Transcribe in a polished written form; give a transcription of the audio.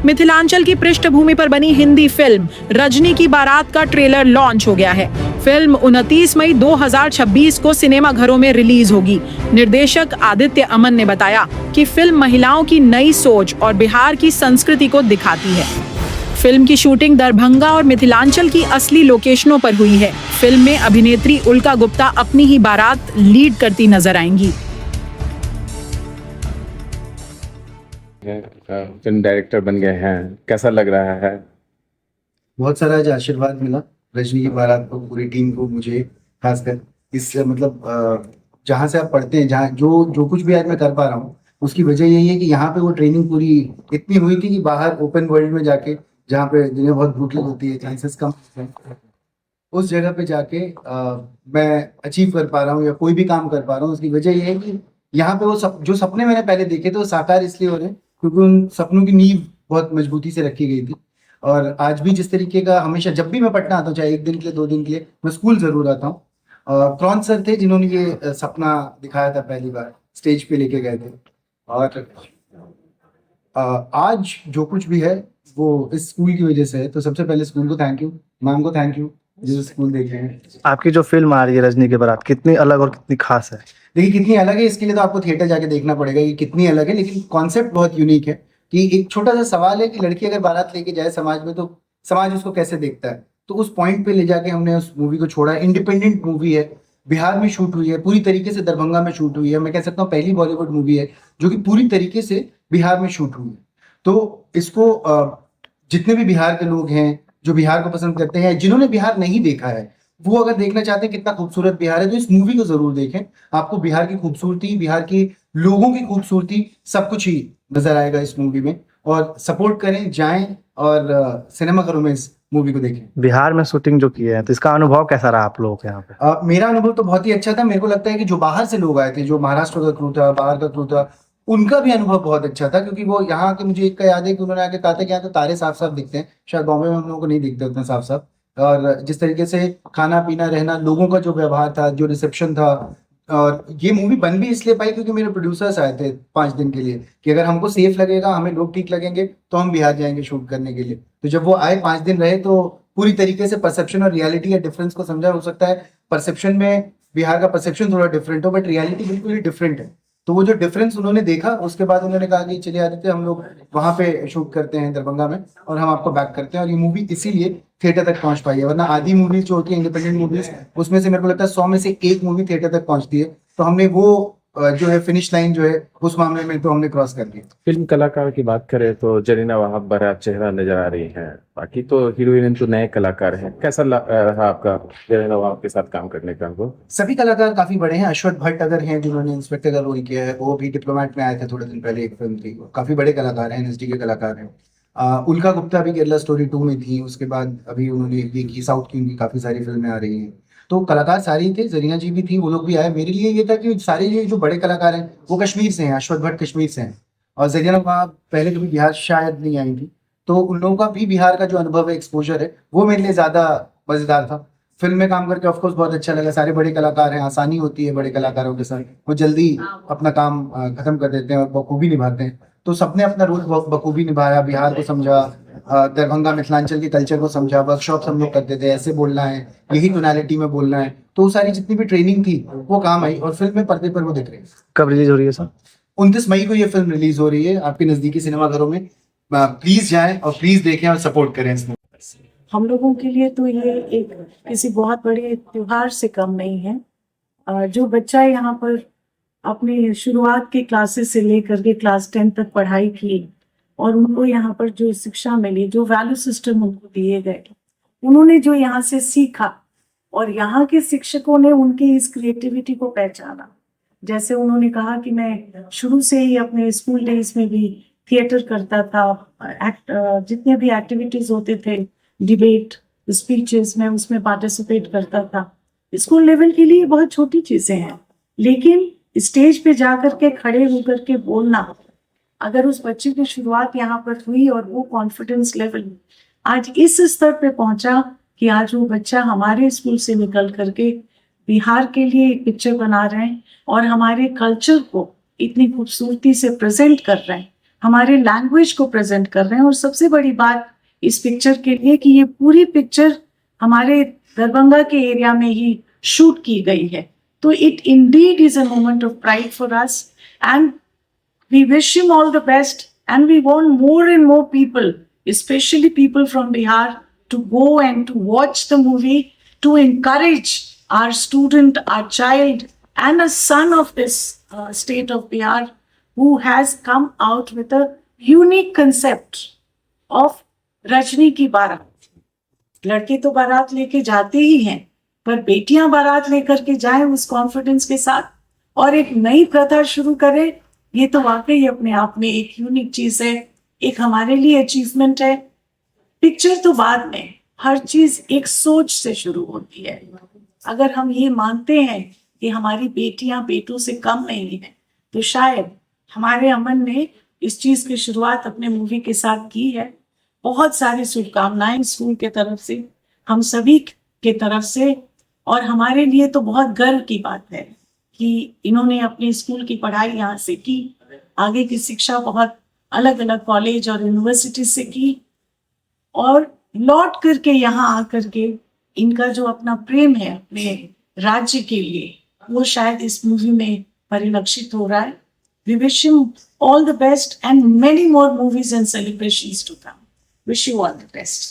मिथिलांचल की पृष्ठभूमि पर बनी हिंदी फिल्म रजनी की बारात का ट्रेलर लॉन्च हो गया है। फिल्म 29 मई 2026 को सिनेमा घरों में रिलीज होगी। निर्देशक आदित्य अमन ने बताया कि फिल्म महिलाओं की नई सोच और बिहार की संस्कृति को दिखाती है। फिल्म की शूटिंग दरभंगा और मिथिलांचल की असली लोकेशनों पर हुई है। फिल्म में अभिनेत्री उल्का गुप्ता अपनी ही बारात लीड करती नजर आएंगी। फिल्म डायरेक्टर बन गए हैं, कैसा लग रहा है? बहुत सारा आज आशीर्वाद मिला रजनी की बारात को, पूरी टीम को, मुझे खासकर इस जहाँ से आप पढ़ते हैं, जहाँ जो जो कुछ भी आज मैं कर पा रहा हूँ, उसकी वजह यही है कि यहाँ पे वो ट्रेनिंग पूरी इतनी हुई थी कि बाहर ओपन वर्ल्ड में जाके, जहाँ पे दुनिया बहुत ब्रूटल होती है, चांसेस कम होते हैं, उस जगह पे जाके मैं अचीव कर पा रहा हूँ या कोई भी काम कर पा रहा हूँ। उसकी वजह यह है कि यहाँ पे वो जो सपने मैंने पहले देखे थे वो साकार इसलिए हो रहे हैं क्योंकि उन सपनों की नींव बहुत मजबूती से रखी गई थी। और आज भी जिस तरीके का, हमेशा जब भी मैं पटना आता हूँ, चाहे 1 दिन के लिए 2 दिन के लिए, मैं स्कूल जरूर आता हूँ। क्रॉन सर थे जिन्होंने ये सपना दिखाया था, पहली बार स्टेज पे लेके गए थे। और आज जो कुछ भी है वो इस स्कूल की वजह से है। तो सबसे पहले स्कूल को थैंक यू, मैम को थैंक यू जो स्कूल देख रहे हैं। आपकी जो फिल्म आ रही है रजनी की बारात, कितनी अलग और कितनी खास है? देखिए कितनी अलग है, इसके लिए तो आपको थिएटर जाके देखना पड़ेगा कि कितनी अलग है, लेकिन कॉन्सेप्ट बहुत यूनिक है। कि एक छोटा सा सवाल है कि लड़की अगर बारात लेके जाए समाज में, तो समाज उसको कैसे देखता है। तो उस पॉइंट पे ले जाके हमने उस मूवी को छोड़ा। इंडिपेंडेंट मूवी है, बिहार में शूट हुई है, पूरी तरीके से दरभंगा में शूट हुई है। मैं कह सकता हूँ पहली बॉलीवुड मूवी है जो कि पूरी तरीके से बिहार में शूट हुई है। तो इसको जितने भी बिहार के लोग हैं, जो बिहार को पसंद करते हैं, जिन्होंने बिहार नहीं देखा है, वो अगर देखना चाहते हैं कितना खूबसूरत बिहार है, तो इस मूवी को जरूर देखें। आपको बिहार की खूबसूरती, बिहार के लोगों की खूबसूरती, सब कुछ ही नजर आएगा इस मूवी में। और सपोर्ट करें, जाएं और सिनेमा घरों में इस मूवी को देखें। बिहार में शूटिंग जो की है, तो इसका अनुभव कैसा रहा आप लोगों के यहाँ पे? मेरा अनुभव तो बहुत ही अच्छा था। मेरे को लगता है कि जो बाहर से लोग आए थे, जो महाराष्ट्र का क्रू था, बाहर का क्रू था, उनका भी अनुभव बहुत अच्छा था। क्योंकि वो यहाँ के, मुझे एक का याद है कि उन्होंने आके कहा था कि यहाँ तो तारे साफ साफ दिखते हैं, शायद बॉम्बे में हम लोगों को नहीं दिखते उतने साफ साफ। और जिस तरीके से खाना पीना, रहना, लोगों का जो व्यवहार था, जो रिसेप्शन था। और ये मूवी बन भी इसलिए पाई क्योंकि मेरे प्रोड्यूसर्स आए थे 5 दिन के लिए कि अगर हमको सेफ लगेगा, हमें लोग ठीक लगेंगे, तो हम बिहार जाएंगे शूट करने के लिए। तो जब वो आए, 5 दिन रहे, तो पूरी तरीके से परसेप्शन और रियलिटी या डिफरेंस को समझा। हो सकता है परसेप्शन में बिहार का परसेप्शन थोड़ा डिफरेंट हो, बट रियलिटी बिल्कुल ही डिफरेंट है। तो वो जो डिफरेंस उन्होंने देखा, उसके बाद उन्होंने कहा कि चलिए आदित्य, हम लोग वहां पे शूट करते हैं दरभंगा में, और हम आपको बैक करते हैं। और ये मूवी इसीलिए थिएटर तक पहुंच पाई है। वरना आधी मूवीज जो होती है इंडिपेंडेंट मूवीज, उसमें से मेरे को लगता है 100 में से 1 मूवी थिएटर तक पहुंचती है। तो हमने वो जो है फिनिश लाइन जो है, उस मामले में तो हमने क्रॉस कर दी। फिल्म कलाकार की बात करें तो जरीना वहाब बड़ा चेहरा नजर आ रही है, बाकी तो हीरोइन तो नए कलाकार हैं। कैसा रहा आपका जरीना वहाब के साथ काम करने का अनुभव? सभी कलाकार काफी बड़े हैं। अश्वथ भट्ट अगर हैं, जिन्होंने इंस्पेक्टर का रोल किया है, वो भी डिप्लोमेट में आए थे थोड़े दिन पहले, एक फिल्म थी। काफी बड़े कलाकार हैं, एनएसडी के कलाकार हैं। उल्का गुप्ता भी केरला स्टोरी 2 में थी। उसके बाद अभी उन्होंने ये की, साउथ की उनकी काफी सारी फिल्में आ रही हैं। तो कलाकार सारे ही थे, जरीना जी भी थी, वो लोग भी आए। मेरे लिए ये था कि सारे ये जो बड़े कलाकार हैं वो कश्मीर से हैं। अश्वथ भट्ट कश्मीर से हैं, और जरीना वहाँ पहले कभी बिहार शायद नहीं आई थी। तो उन लोगों का भी बिहार का जो अनुभव है, एक्सपोजर है, वो मेरे लिए ज्यादा मजेदार था। फिल्म में काम करके ऑफकोर्स बहुत अच्छा लगा। सारे बड़े कलाकार हैं, आसानी होती है बड़े कलाकारों के साथ, वो जल्दी अपना काम खत्म कर देते हैं और बखूबी निभाते हैं। तो सबने अपना रोल बखूबी निभाया, बिहार को समझा, दरभंगा मिथिलांचल के कल्चर को समझा। वर्कशॉप हम लोग करते थे, ऐसे बोलना है, यही टोनैलिटी में बोलना है। तो वो सारी जितनी भी ट्रेनिंग थी वो काम आई, और फिल्म में पर्दे पर वो दिख रही है। कब रिलीज हो रही है सर? 29 मई को ये फिल्म रिलीज हो रही है आपके नजदीकी सिनेमा घरों में। प्लीज जाएं और प्लीज देखें और सपोर्ट करें इसमें। हम लोगों के लिए तो ये एक किसी बहुत बड़े त्योहार से कम नहीं है। जो बच्चा यहाँ पर अपनी शुरुआत के क्लासेस से लेकर के क्लास 10 तक पढ़ाई की, और उनको यहाँ पर जो शिक्षा मिली, जो वैल्यू सिस्टम उनको दिए गए, उन्होंने जो यहाँ से सीखा, और यहाँ के शिक्षकों ने उनकी इस क्रिएटिविटी को पहचाना। जैसे उन्होंने कहा कि मैं शुरू से ही अपने स्कूल डेज में भी थिएटर करता था, जितने भी एक्टिविटीज होते थे, डिबेट, स्पीचेस, मैं उसमें पार्टिसिपेट करता था। स्कूल लेवल के लिए बहुत छोटी चीजें हैं, लेकिन स्टेज पे जाकर के खड़े होकर के बोलना, अगर उस बच्चे की शुरुआत यहाँ पर हुई और वो कॉन्फिडेंस लेवल आज इस स्तर पे पहुंचा कि आज वो बच्चा हमारे स्कूल से निकल करके बिहार के लिए एक पिक्चर बना रहे हैं और हमारे कल्चर को इतनी खूबसूरती से प्रेजेंट कर रहे हैं, हमारे लैंग्वेज को प्रेजेंट कर रहे हैं। और सबसे बड़ी बात इस पिक्चर के लिए कि ये पूरी पिक्चर हमारे दरभंगा के एरिया में ही शूट की गई है। तो it Indeed is a moment of pride for us and we wish him all the best, and we want more and more people, especially people from Bihar, to go and to watch the movie, to encourage our student, our child, and a son of this state of Bihar who has come out with a unique concept of Rajni की बारात। लड़के तो बारात लेके जाते ही हैं, पर बेटियां बारात लेकर के जाएं उस कॉन्फिडेंस के साथ और एक नई प्रथा शुरू करें, ये तो वाकई अपने आप में एक यूनिक चीज है, एक हमारे लिए अचीवमेंट है। पिक्चर तो बाद में, हर चीज एक सोच से शुरू होती है। अगर हम ये मानते हैं कि हमारी बेटियां बेटों से कम नहीं है, तो शायद हमारे अमन ने इस चीज की शुरुआत अपने मूवी के साथ की है। बहुत सारी शुभकामनाएं स्कूल के तरफ से, हम सभी के तरफ से, और हमारे लिए तो बहुत गर्व की बात है कि इन्होंने अपनी स्कूल की पढ़ाई यहाँ से की, आगे की शिक्षा बहुत अलग अलग कॉलेज और यूनिवर्सिटी से की, और लौट करके यहाँ आकर के इनका जो अपना प्रेम है अपने राज्य के लिए, वो शायद इस मूवी में परिलक्षित हो रहा है। We wish him all the best and many more movies and celebrations to come. Wish you all the best.